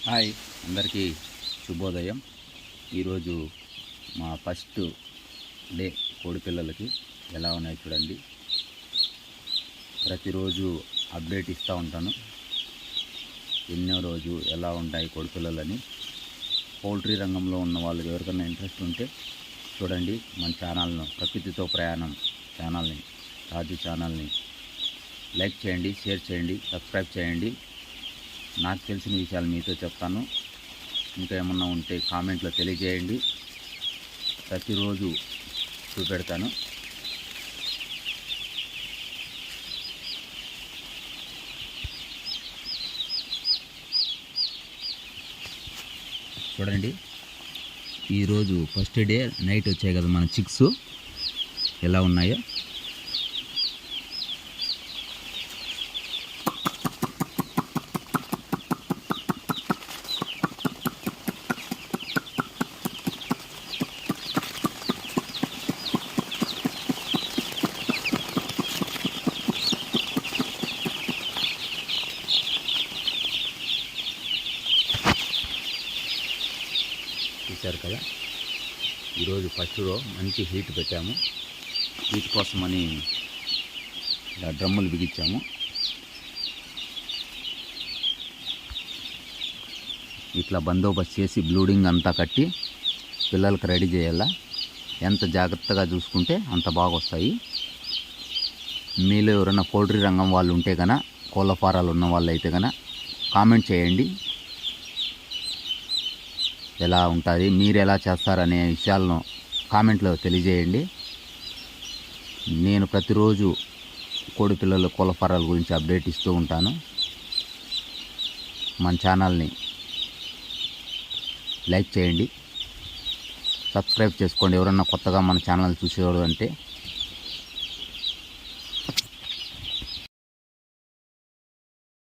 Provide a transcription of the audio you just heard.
Hi అందరికీ శుభోదయం. ఈరోజు మా ఫస్ట్ డే కోడి పిల్లలకి ఎలా ఉన్నాయో చూడండి. ప్రతిరోజు అప్డేట్ ఇస్తూ ఉంటాను, ఎన్నో రోజు ఎలా ఉంటాయి కోడి పిల్లలని. పౌల్ట్రీ రంగంలో ఉన్న వాళ్ళకి ఎవరికైనా ఇంట్రెస్ట్ ఉంటే చూడండి. మన ఛానల్ను ప్రకృతితో ప్రయాణం ఛానల్ని, రాజు ఛానల్ని లైక్ చేయండి, షేర్ చేయండి, సబ్స్క్రైబ్ చేయండి. నాకు తెలిసిన విషయాలు మీతో చెప్తాను. ఇంకా ఏమన్నా ఉంటే కామెంట్లో తెలియజేయండి. ప్రతిరోజు చూపెడతాను. చూడండి, ఈరోజు ఫస్ట్ డే నైట్ వచ్చాయి కదా మన చిక్స్, ఎలా ఉన్నాయో. చూశారు కదా, ఈరోజు ఫస్ట్ రో మంచి హీట్ పెట్టాము. హీట్ కోసమని ఇలా డ్రమ్ములు బిగించాము. ఇట్లా బందోబస్తు చేసి బ్లూడింగ్ అంతా కట్టి పిల్లలకు రెడీ చేయాలా. ఎంత జాగ్రత్తగా చూసుకుంటే అంత బాగా వస్తాయి. మీలో ఎవరైనా పౌల్ట్రీ రంగం వాళ్ళు ఉంటే కనుక, కోళ్ళ ఫారాలు ఉన్న వాళ్ళు అయితే కనుక కామెంట్ చేయండి. ఎలా ఉంటుంది, మీరు ఎలా చేస్తారనే విషయాలను కామెంట్లో తెలియజేయండి. నేను ప్రతిరోజు కోడి పిల్లల కోళ్ళ ఫారాల గురించి అప్డేట్ ఇస్తూ ఉంటాను. మన ఛానల్ని లైక్ చేయండి, సబ్స్క్రైబ్ చేసుకోండి. ఎవరన్నా కొత్తగా మన ఛానల్ చూసేవాడు అంటే